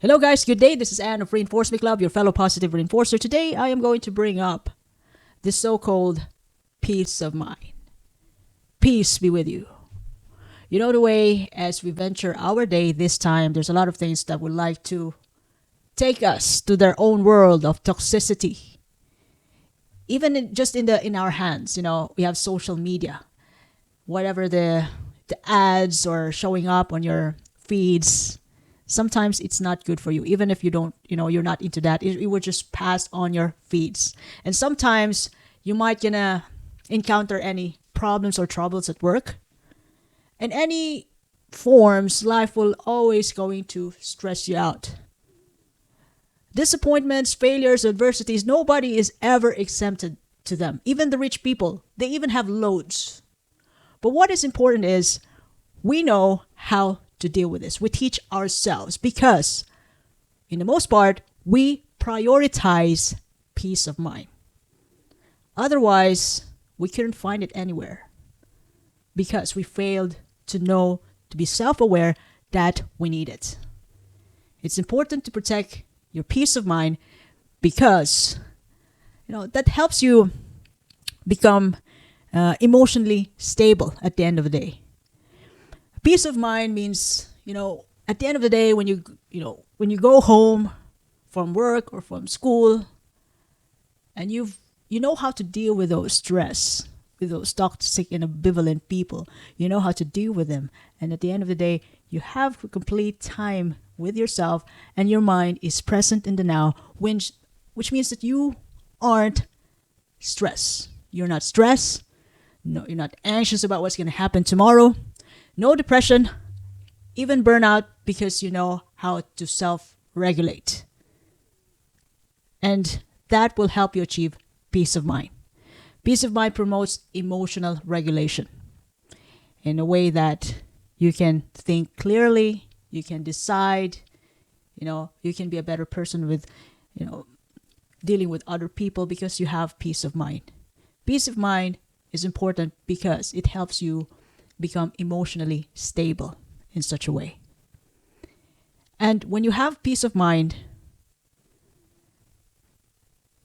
Hello, guys. Good day. This is Anne of Reinforcement Club, your fellow positive reinforcer. Today, I am going to bring up the so called peace of mind. Peace be with you. You know, the way as we venture our day this time, there's a lot of things that would like to take us to their own world of toxicity. Even just in our hands, we have social media. Whatever the ads or showing up on your feeds, sometimes it's not good for you. Even if you don't, you're not into that, it will just pass on your feeds. And sometimes you might gonna encounter any problems or troubles at work. In any forms, life will always going to stress you out. Disappointments, failures, adversities, nobody is ever exempted to them. Even the rich people, they even have loads. But what is important is we know how to deal with this. We teach ourselves because, in the most part, we prioritize peace of mind. Otherwise, we couldn't find it anywhere because we failed to know, to be self-aware that we need it. It's important to protect your peace of mind because, that helps you become emotionally stable at the end of the day. Peace of mind means, at the end of the day, when you go home from work or from school, and you know how to deal with those stress, with those toxic and ambivalent people. You know how to deal with them, and at the end of the day, you have complete time with yourself, and your mind is present in the now, which means that you aren't stressed. You're not stressed. No, you're not anxious about what's going to happen tomorrow. No depression, even burnout, because you know how to self-regulate. And that will help you achieve peace of mind. Peace of mind promotes emotional regulation in a way that you can think clearly, you can decide, you can be a better person with, dealing with other people because you have peace of mind. Peace of mind is important because it helps you become emotionally stable in such a way. And when you have peace of mind,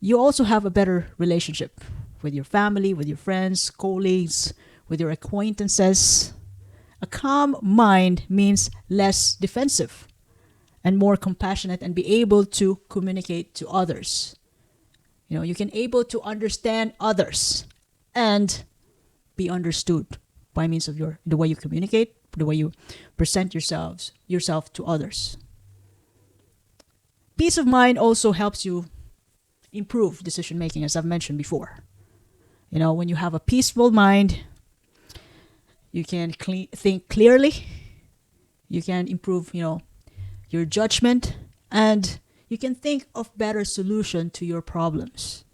you also have a better relationship with your family, with your friends, colleagues, with your acquaintances. A calm mind means less defensive and more compassionate and be able to communicate to others. You can able to understand others and be understood by means of the way you communicate, the way you present yourself to others. Peace of mind also helps you improve decision making, as I've mentioned before. When you have a peaceful mind, you can think clearly, you can improve, your judgment, and you can think of better solution to your problems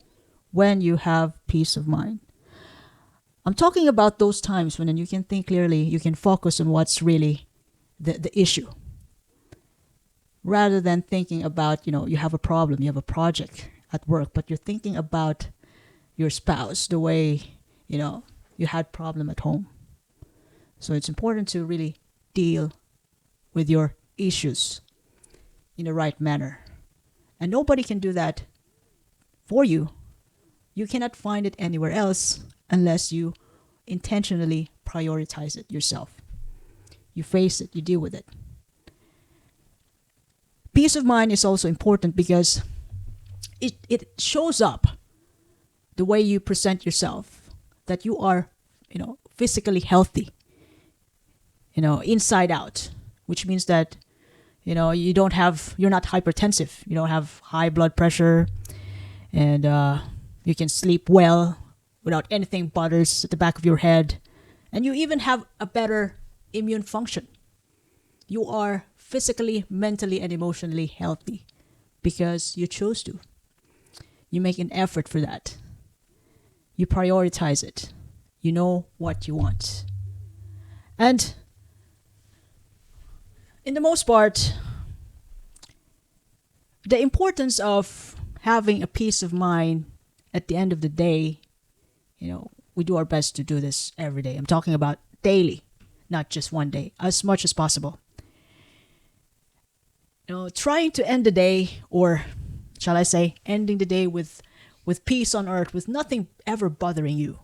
when you have peace of mind. I'm talking about those times when you can think clearly, you can focus on what's really the issue. Rather than thinking about, you have a problem, you have a project at work, but you're thinking about your spouse, the way, you had problem at home. So it's important to really deal with your issues in the right manner. And nobody can do that for you. You cannot find it anywhere else unless you intentionally prioritize it yourself. You face it, you deal with it. Peace of mind is also important because it shows up the way you present yourself, that you are, physically healthy, inside out, which means that, you're not hypertensive, you don't have high blood pressure, and you can sleep well without anything bothers at the back of your head, and you even have a better immune function. You are physically, mentally, and emotionally healthy because you chose to. You make an effort for that. You prioritize it. You know what you want. And in the most part, the importance of having a peace of mind at the end of the day, we do our best to do this every day. I'm talking about daily, not just one day, as much as possible. Trying to end the day, or shall I say, ending the day with peace on earth, with nothing ever bothering you.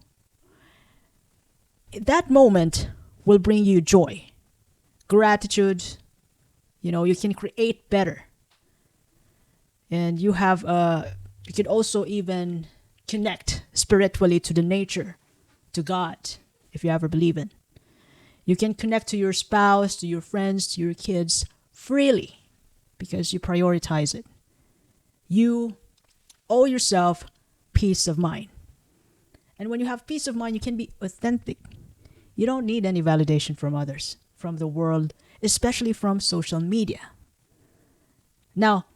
That moment will bring you joy, gratitude. You can create better, and you can also even connect spiritually to the nature, to God, if you ever believe in. You can connect to your spouse, to your friends, to your kids freely because you prioritize it. You owe yourself peace of mind. And when you have peace of mind, you can be authentic. You don't need any validation from others, from the world, especially from social media. Now,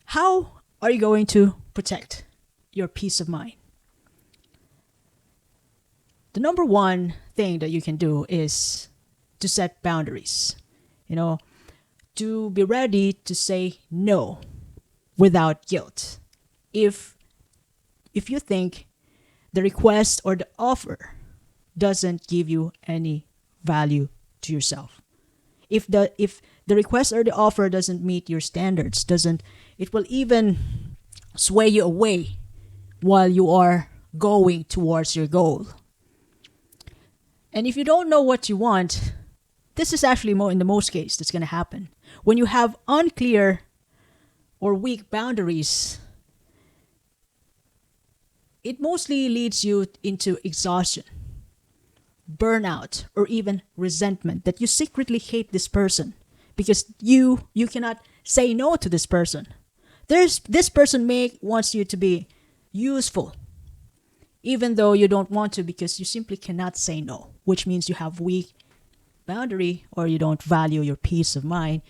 how are you going to protect your peace of mind? The number one thing that you can do is to set boundaries. To be ready to say no without guilt. If you think the request or the offer doesn't give you any value to yourself. If the request or the offer doesn't meet your standards, it will even sway you away while you are going towards your goal. And if you don't know what you want, this is actually in the most case that's going to happen. When you have unclear or weak boundaries, it mostly leads you into exhaustion, burnout, or even resentment that you secretly hate this person because you cannot say no to this person. This person wants you to be useful, even though you don't want to because you simply cannot say no, which means you have weak boundary or you don't value your peace of mind.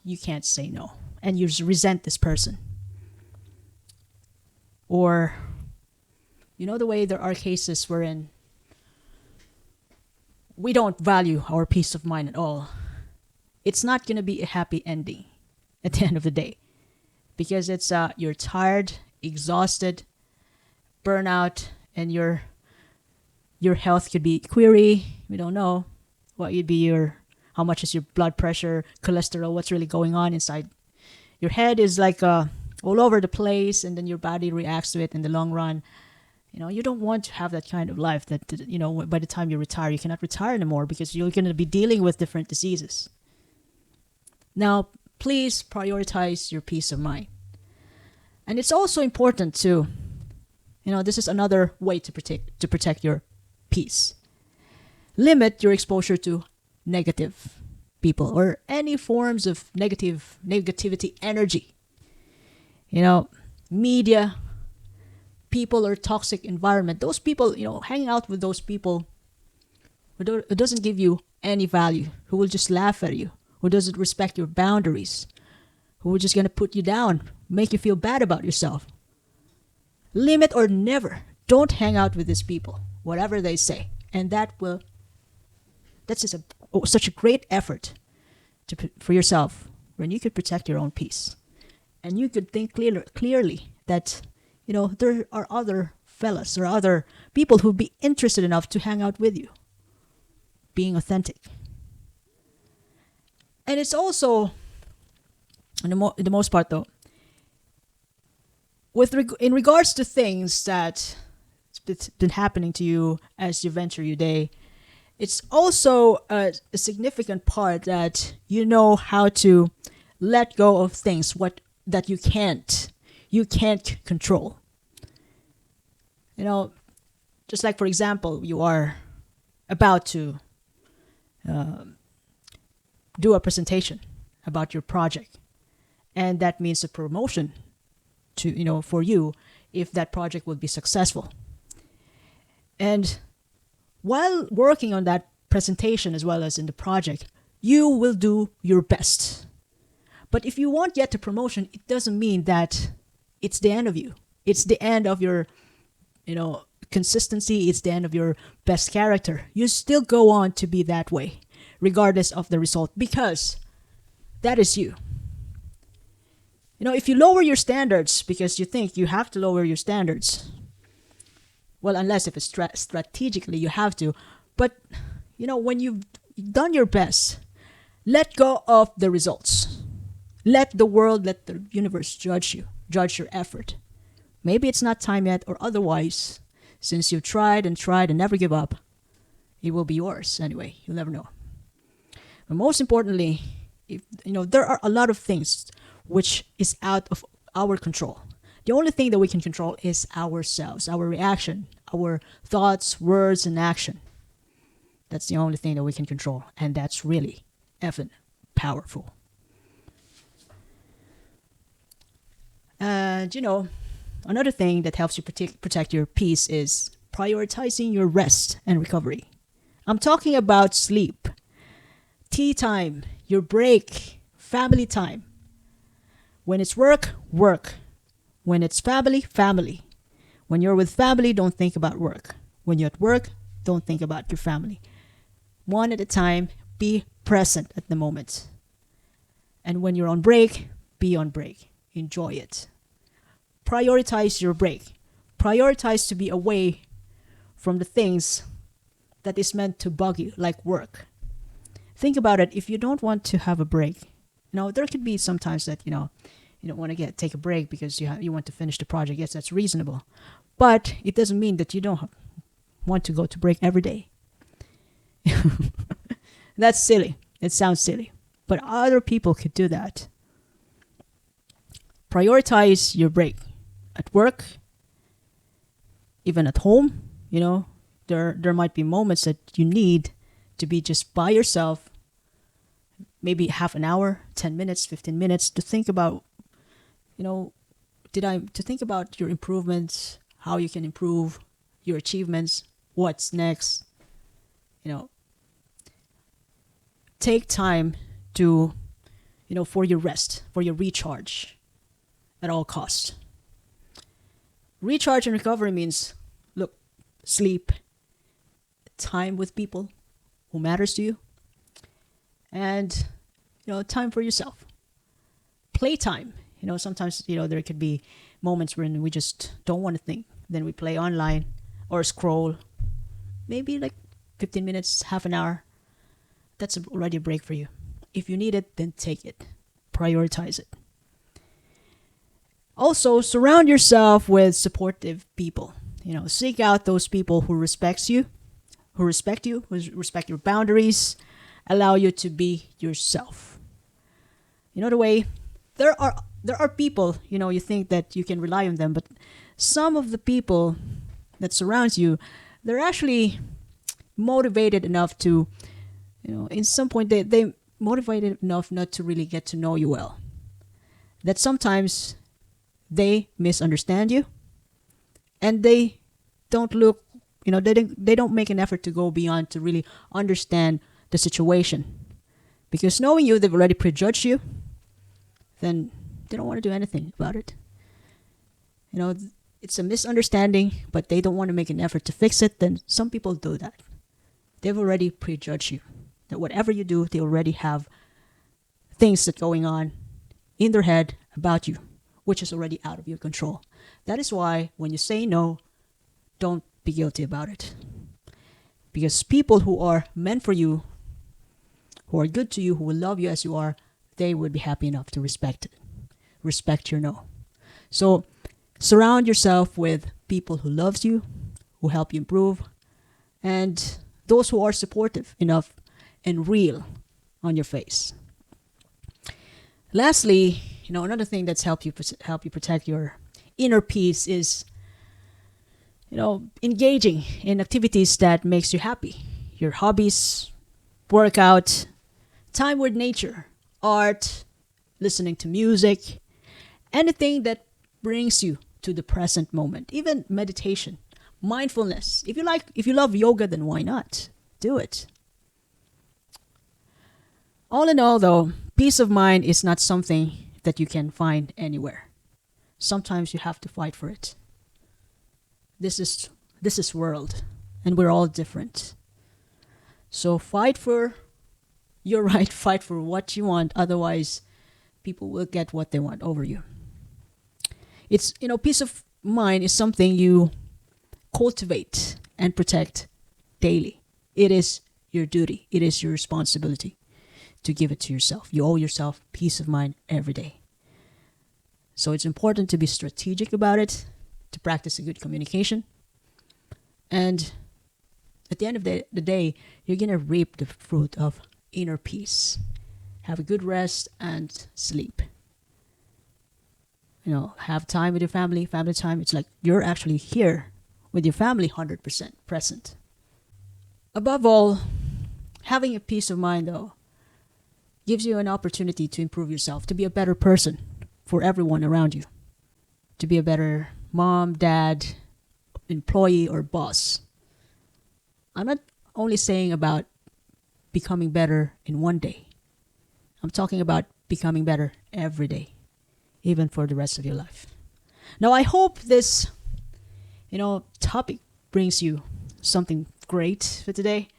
You can't say no and you resent this person. Or the way there are cases wherein we don't value our peace of mind at all. It's not going to be a happy ending at the end of the day because it's you're tired, exhausted, burnout, and your health could be query. We don't know what you'd be how much is your blood pressure, cholesterol, what's really going on inside. Your head is like all over the place, and then your body reacts to it in the long run. You don't want to have that kind of life that, by the time you retire, you cannot retire anymore because you're going to be dealing with different diseases. Now, please prioritize your peace of mind. And it's also important to, this is another way to protect your peace. Limit your exposure to negative people or any forms of negativity energy. Media, people, or toxic environment. Those people, hanging out with those people who doesn't give you any value, who will just laugh at you, who doesn't respect your boundaries, who are just going to put you down, make you feel bad about yourself. Limit or never. Don't hang out with these people, whatever they say. And that's just such a great effort for yourself when you could protect your own peace. And you could think clearly that, there are other fellas or other people who'd be interested enough to hang out with you. Being authentic. And it's also, in the most part though, in regards to things that's been happening to you as you venture your day, it's also a significant part that you know how to let go of things that you can't control. Just like, for example, you are about to do a presentation about your project, and that means a promotion for you if that project will be successful. And while working on that presentation as well as in the project, you will do your best. But if you won't get the promotion, it doesn't mean that it's the end of you. It's the end of your, consistency. It's the end of your best character. You still go on to be that way, regardless of the result, because that is you. If you lower your standards because you think you have to lower your standards, well, unless if it's strategically you have to, but when you've done your best, Let go of the results. Let the world, let the universe judge you, judge your effort. Maybe it's not time yet, or otherwise, since you've tried and never give up, it will be yours anyway. You'll never know. But most importantly, if there are a lot of things which is out of our control. The only thing that we can control is ourselves, our reaction, our thoughts, words, and action. That's the only thing that we can control, and that's really effing powerful. And another thing that helps you protect your peace is prioritizing your rest and recovery. I'm talking about sleep, tea time, your break, family time. When it's work, work. When it's family, family. When you're with family, don't think about work. When you're at work, don't think about your family. One at a time, be present at the moment. And when you're on break, be on break. Enjoy it. Prioritize your break. Prioritize to be away from the things that is meant to bug you, like work. Think about it. If you don't want to have a break, there could be sometimes that, you don't want to take a break because you want to finish the project. Yes, that's reasonable. But it doesn't mean that you don't want to go to break every day. That's silly. It sounds silly. But other people could do that. Prioritize your break. At work, even at home, there might be moments that you need to be just by yourself, maybe half an hour, 10 minutes, 15 minutes to think about, to think about your improvements, how you can improve your achievements, what's next. Take time to, for your rest, for your recharge at all costs. Recharge and recovery means, sleep, time with people who matters to you, and, time for yourself. Playtime. Sometimes, there could be moments when we just don't want to think. Then we play online or scroll. Maybe like 15 minutes, half an hour. That's already a break for you. If you need it, then take it. Prioritize it. Also, surround yourself with supportive people. Seek out those people who respect you, who respect your boundaries, allow you to be yourself. The way there are people, you think that you can rely on them, but some of the people that surrounds you, they're actually motivated enough to, in some point they motivated enough not to really get to know you well. That sometimes they misunderstand you, and they don't look, they don't make an effort to go beyond to really understand the situation. Because knowing you, they've already prejudged you, then they don't want to do anything about it. It's a misunderstanding, but they don't want to make an effort to fix it. Then some people do that. They've already prejudged you. That whatever you do, they already have things that going on in their head about you, which is already out of your control. That is why when you say no, don't be guilty about it. Because people who are meant for you, who are good to you, who will love you as you are, they would be happy enough to respect it. Respect your no. So surround yourself with people who loves you, who help you improve, and those who are supportive enough and real on your face. Lastly, another thing that's help you protect your inner peace is, engaging in activities that makes you happy. Your hobbies, workout, time with nature, art, listening to music, anything that brings you to the present moment. Even meditation, mindfulness. If you love yoga, then why not? Do it. All in all, though, peace of mind is not something that you can find anywhere. Sometimes you have to fight for it. This is world, and we're all different. So fight for your right, fight for what you want. Otherwise, people will get what they want over you. It's, peace of mind is something you cultivate and protect daily. It is your duty. It is your responsibility to give it to yourself. You owe yourself peace of mind every day. So it's important to be strategic about it, to practice a good communication. And at the end of the day, you're going to reap the fruit of inner peace. Have a good rest and sleep. Have time with your family time. It's like you're actually here with your family 100% present. Above all, having a peace of mind, though, gives you an opportunity to improve yourself, to be a better person for everyone around you, to be a better mom, dad, employee, or boss. I'm not only saying about becoming better in one day. I'm talking about becoming better every day, even for the rest of your life. Now, I hope this, topic brings you something great for today.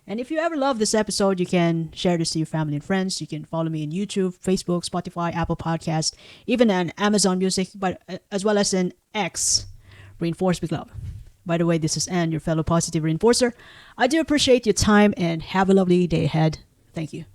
And if you ever love this episode, you can share this to your family and friends. You can follow me on YouTube, Facebook, Spotify, Apple Podcast, even on Amazon Music, but as well as in X, Reinforce Me Club. By the way, this is Anne, your fellow positive reinforcer. I do appreciate your time and have a lovely day ahead. Thank you.